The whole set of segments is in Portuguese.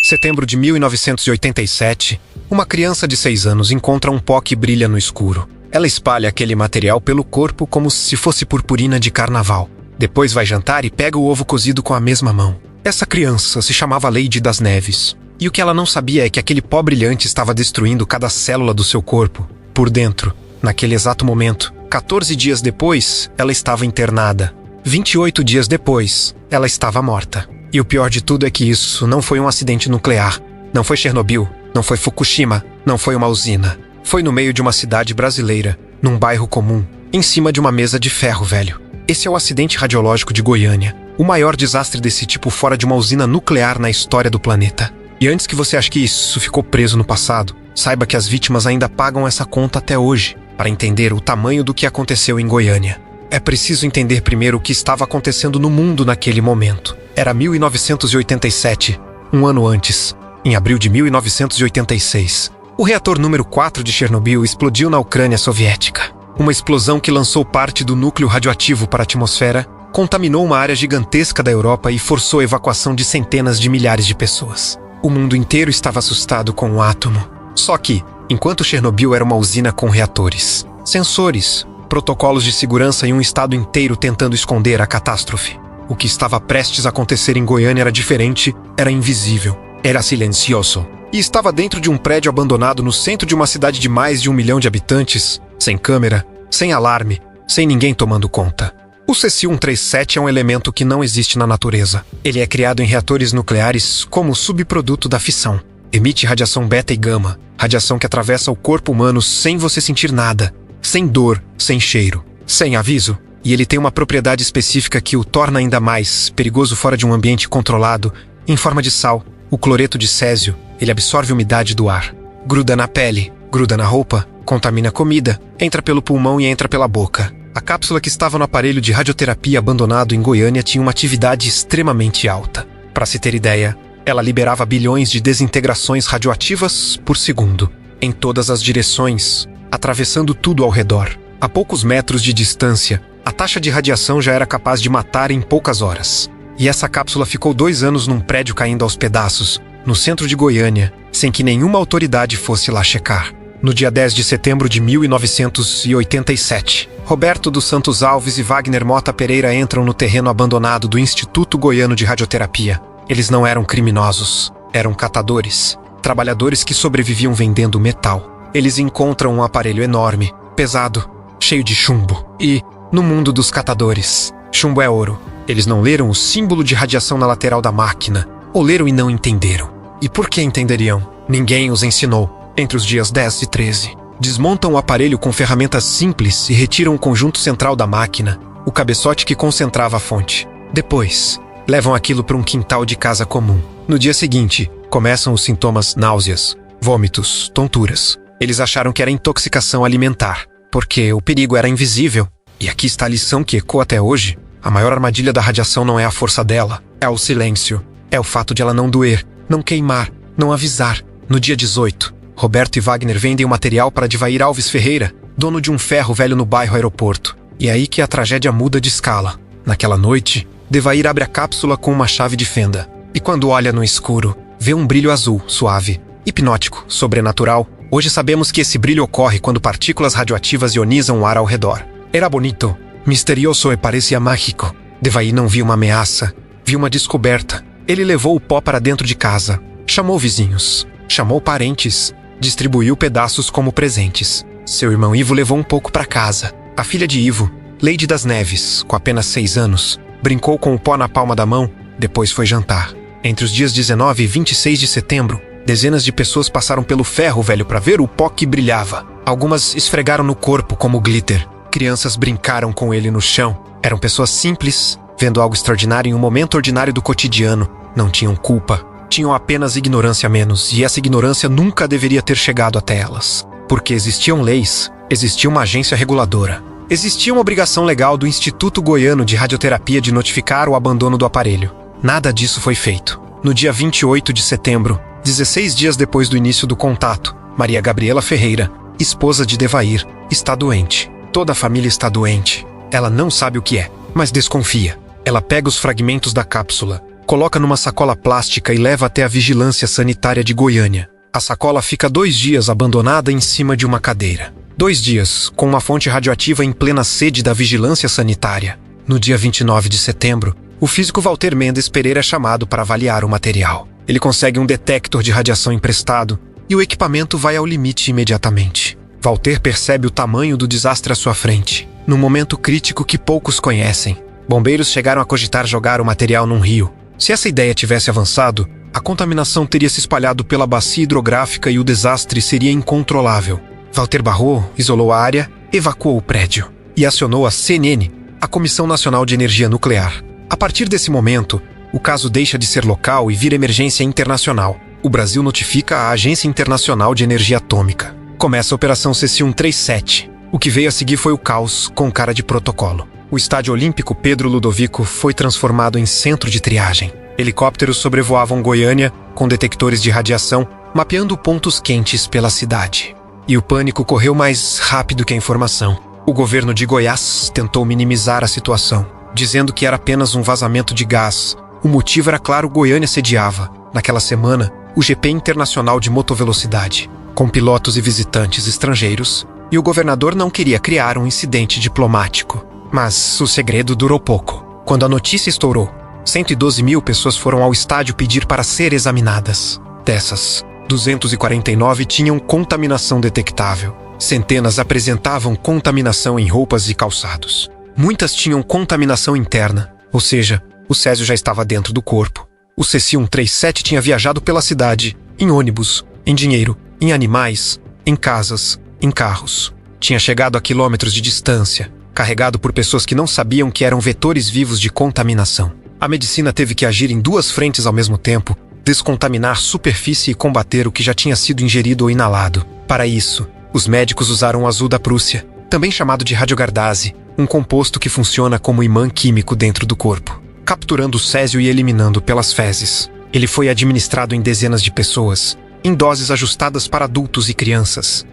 Setembro de 1987, uma criança de 6 anos encontra um pó que brilha no escuro. Ela espalha aquele material pelo corpo como se fosse purpurina de carnaval. Depois vai jantar e pega o ovo cozido com a mesma mão. Essa criança se chamava Lady das Neves. E o que ela não sabia é que aquele pó brilhante estava destruindo cada célula do seu corpo, por dentro. Naquele exato momento, 14 dias depois, ela estava internada. 28 dias depois, ela estava morta. E o pior de tudo é que isso não foi um acidente nuclear. Não foi Chernobyl, não foi Fukushima, não foi uma usina. Foi no meio de uma cidade brasileira, num bairro comum, em cima de uma mesa de ferro velho. Esse é o acidente radiológico de Goiânia, o maior desastre desse tipo fora de uma usina nuclear na história do planeta. E antes que você ache que isso ficou preso no passado, saiba que as vítimas ainda pagam essa conta até hoje, para entender o tamanho do que aconteceu em Goiânia. É preciso entender primeiro o que estava acontecendo no mundo naquele momento. Era 1987, um ano antes, em abril de 1986. O reator número 4 de Chernobyl explodiu na Ucrânia soviética. Uma explosão que lançou parte do núcleo radioativo para a atmosfera, contaminou uma área gigantesca da Europa e forçou a evacuação de centenas de milhares de pessoas. O mundo inteiro estava assustado com o átomo. Só que, enquanto Chernobyl era uma usina com reatores, sensores, protocolos de segurança e um estado inteiro tentando esconder a catástrofe, o que estava prestes a acontecer em Goiânia era diferente, era invisível, era silencioso. E estava dentro de um prédio abandonado no centro de uma cidade de mais de 1 milhão de habitantes, sem câmera, sem alarme, sem ninguém tomando conta. O Cesium-137 é um elemento que não existe na natureza. Ele é criado em reatores nucleares como subproduto da fissão. Emite radiação beta e gama, radiação que atravessa o corpo humano sem você sentir nada, sem dor, sem cheiro, sem aviso. E ele tem uma propriedade específica que o torna ainda mais perigoso fora de um ambiente controlado, em forma de sal. O cloreto de césio, ele absorve a umidade do ar. Gruda na pele, gruda na roupa, contamina a comida, entra pelo pulmão e entra pela boca. A cápsula que estava no aparelho de radioterapia abandonado em Goiânia tinha uma atividade extremamente alta. Para se ter ideia, ela liberava bilhões de desintegrações radioativas por segundo, em todas as direções, atravessando tudo ao redor. A poucos metros de distância, a taxa de radiação já era capaz de matar em poucas horas. E essa cápsula ficou 2 anos num prédio caindo aos pedaços, no centro de Goiânia, sem que nenhuma autoridade fosse lá checar. No dia 10 de setembro de 1987, Roberto dos Santos Alves e Wagner Mota Pereira entram no terreno abandonado do Instituto Goiano de Radioterapia. Eles não eram criminosos, eram catadores, trabalhadores que sobreviviam vendendo metal. Eles encontram um aparelho enorme, pesado, cheio de chumbo. E, no mundo dos catadores, chumbo é ouro. Eles não leram o símbolo de radiação na lateral da máquina, ou leram e não entenderam. E por que entenderiam? Ninguém os ensinou. Entre os dias 10 e 13, desmontam o aparelho com ferramentas simples e retiram o conjunto central da máquina, o cabeçote que concentrava a fonte. Depois, levam aquilo para um quintal de casa comum. No dia seguinte, começam os sintomas: náuseas, vômitos, tonturas. Eles acharam que era intoxicação alimentar, porque o perigo era invisível. E aqui está a lição que ecoa até hoje. A maior armadilha da radiação não é a força dela, é o silêncio. É o fato de ela não doer, não queimar, não avisar. No dia 18, Roberto e Wagner vendem o material para Divair Alves Ferreira, dono de um ferro velho no bairro Aeroporto. E é aí que a tragédia muda de escala. Naquela noite, Divair abre a cápsula com uma chave de fenda. E quando olha no escuro, vê um brilho azul, suave, hipnótico, sobrenatural. Hoje sabemos que esse brilho ocorre quando partículas radioativas ionizam o ar ao redor. Era bonito, misterioso e parecia mágico. Divair não viu uma ameaça, viu uma descoberta. Ele levou o pó para dentro de casa, chamou vizinhos, chamou parentes, distribuiu pedaços como presentes. Seu irmão Ivo levou um pouco para casa. A filha de Ivo, Lady das Neves, com apenas 6 anos, brincou com o pó na palma da mão, depois foi jantar. Entre os dias 19 e 26 de setembro, dezenas de pessoas passaram pelo ferro velho para ver o pó que brilhava. Algumas esfregaram no corpo como glitter. Crianças brincaram com ele no chão. Eram pessoas simples, vendo algo extraordinário em um momento ordinário do cotidiano. Não tinham culpa. Tinham apenas ignorância a menos, e essa ignorância nunca deveria ter chegado até elas. Porque existiam leis, existia uma agência reguladora. Existia uma obrigação legal do Instituto Goiano de Radioterapia de notificar o abandono do aparelho. Nada disso foi feito. No dia 28 de setembro, 16 dias depois do início do contato, Maria Gabriela Ferreira, esposa de Divair, está doente. Toda a família está doente. Ela não sabe o que é, mas desconfia. Ela pega os fragmentos da cápsula, coloca numa sacola plástica e leva até a Vigilância Sanitária de Goiânia. A sacola fica 2 dias abandonada em cima de uma cadeira. 2 dias, com uma fonte radioativa em plena sede da Vigilância Sanitária. No dia 29 de setembro, o físico Walter Mendes Pereira é chamado para avaliar o material. Ele consegue um detector de radiação emprestado e o equipamento vai ao limite imediatamente. Walter percebe o tamanho do desastre à sua frente, num momento crítico que poucos conhecem. Bombeiros chegaram a cogitar jogar o material num rio. Se essa ideia tivesse avançado, a contaminação teria se espalhado pela bacia hidrográfica e o desastre seria incontrolável. Walter Barrot isolou a área, evacuou o prédio e acionou a CNN, a Comissão Nacional de Energia Nuclear. A partir desse momento, o caso deixa de ser local e vira emergência internacional. O Brasil notifica a Agência Internacional de Energia Atômica. Começa a Operação C-137. O que veio a seguir foi o caos com cara de protocolo. O Estádio Olímpico Pedro Ludovico foi transformado em centro de triagem. Helicópteros sobrevoavam Goiânia com detectores de radiação, mapeando pontos quentes pela cidade. E o pânico correu mais rápido que a informação. O governo de Goiás tentou minimizar a situação, dizendo que era apenas um vazamento de gás. O motivo era claro: Goiânia sediava, naquela semana, o GP Internacional de Motovelocidade, com pilotos e visitantes estrangeiros, e o governador não queria criar um incidente diplomático. Mas o segredo durou pouco. Quando a notícia estourou, 112 mil pessoas foram ao estádio pedir para ser examinadas. Dessas, 249 tinham contaminação detectável. Centenas apresentavam contaminação em roupas e calçados. Muitas tinham contaminação interna, ou seja, o césio já estava dentro do corpo. O C-137 tinha viajado pela cidade, em ônibus, em dinheiro, em animais, em casas, em carros. Tinha chegado a quilômetros de distância, carregado por pessoas que não sabiam que eram vetores vivos de contaminação. A medicina teve que agir em 2 frentes ao mesmo tempo, descontaminar superfície e combater o que já tinha sido ingerido ou inalado. Para isso, os médicos usaram o azul da Prússia, também chamado de radiogardase, um composto que funciona como imã químico dentro do corpo, capturando o césio e eliminando pelas fezes. Ele foi administrado em dezenas de pessoas, em doses ajustadas para adultos e crianças.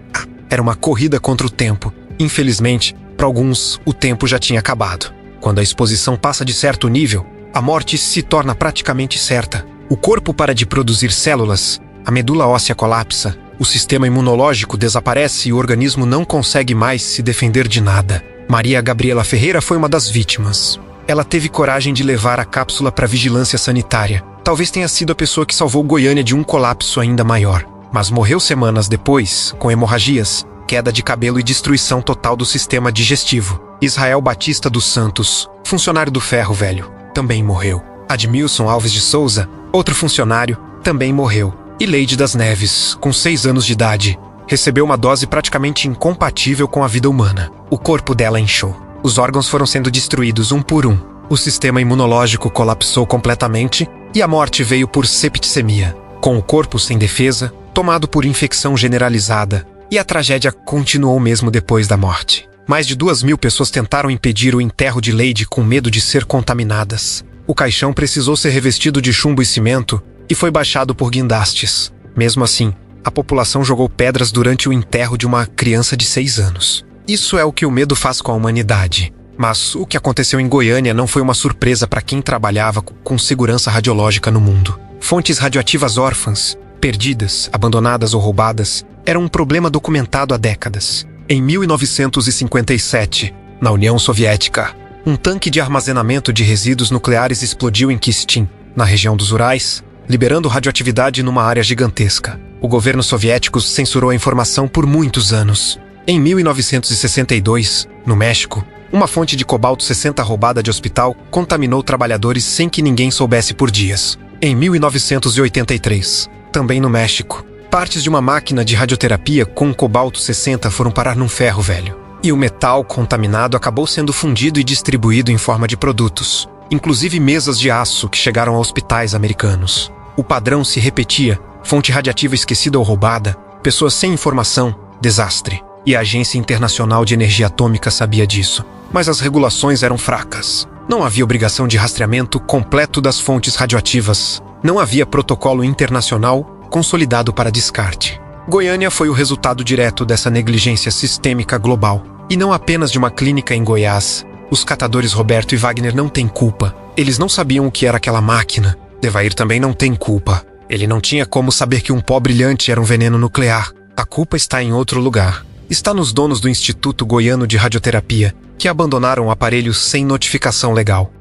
Era uma corrida contra o tempo. Infelizmente, para alguns, o tempo já tinha acabado. Quando a exposição passa de certo nível, a morte se torna praticamente certa. O corpo para de produzir células, a medula óssea colapsa, o sistema imunológico desaparece e o organismo não consegue mais se defender de nada. Maria Gabriela Ferreira foi uma das vítimas. Ela teve coragem de levar a cápsula para a vigilância sanitária. Talvez tenha sido a pessoa que salvou Goiânia de um colapso ainda maior. Mas morreu semanas depois, com hemorragias, queda de cabelo e destruição total do sistema digestivo. Israel Batista dos Santos, funcionário do Ferro Velho, também morreu. Admilson Alves de Souza, outro funcionário, também morreu. E Leide das Neves, com 6 anos de idade, recebeu uma dose praticamente incompatível com a vida humana. O corpo dela inchou. Os órgãos foram sendo destruídos um por um. O sistema imunológico colapsou completamente e a morte veio por septicemia. Com o corpo sem defesa, tomado por infecção generalizada, e a tragédia continuou mesmo depois da morte. Mais de 2.000 pessoas tentaram impedir o enterro de Leide com medo de ser contaminadas. O caixão precisou ser revestido de chumbo e cimento e foi baixado por guindastes. Mesmo assim, a população jogou pedras durante o enterro de uma criança de 6 anos. Isso é o que o medo faz com a humanidade. Mas o que aconteceu em Goiânia não foi uma surpresa para quem trabalhava com segurança radiológica no mundo. Fontes radioativas órfãs, perdidas, abandonadas ou roubadas, eram um problema documentado há décadas. Em 1957, na União Soviética, um tanque de armazenamento de resíduos nucleares explodiu em Kistin, na região dos Urais, liberando radioatividade numa área gigantesca. O governo soviético censurou a informação por muitos anos. Em 1962, no México, uma fonte de cobalto-60 roubada de hospital contaminou trabalhadores sem que ninguém soubesse por dias. Em 1983, também no México, partes de uma máquina de radioterapia com cobalto-60 foram parar num ferro velho. E o metal contaminado acabou sendo fundido e distribuído em forma de produtos, inclusive mesas de aço que chegaram a hospitais americanos. O padrão se repetia: fonte radiativa esquecida ou roubada, pessoas sem informação, desastre. E a Agência Internacional de Energia Atômica sabia disso. Mas as regulações eram fracas. Não havia obrigação de rastreamento completo das fontes radioativas. Não havia protocolo internacional consolidado para descarte. Goiânia foi o resultado direto dessa negligência sistêmica global. E não apenas de uma clínica em Goiás. Os catadores Roberto e Wagner não têm culpa. Eles não sabiam o que era aquela máquina. Devair também não tem culpa. Ele não tinha como saber que um pó brilhante era um veneno nuclear. A culpa está em outro lugar. Está nos donos do Instituto Goiano de Radioterapia, que abandonaram o aparelho sem notificação legal.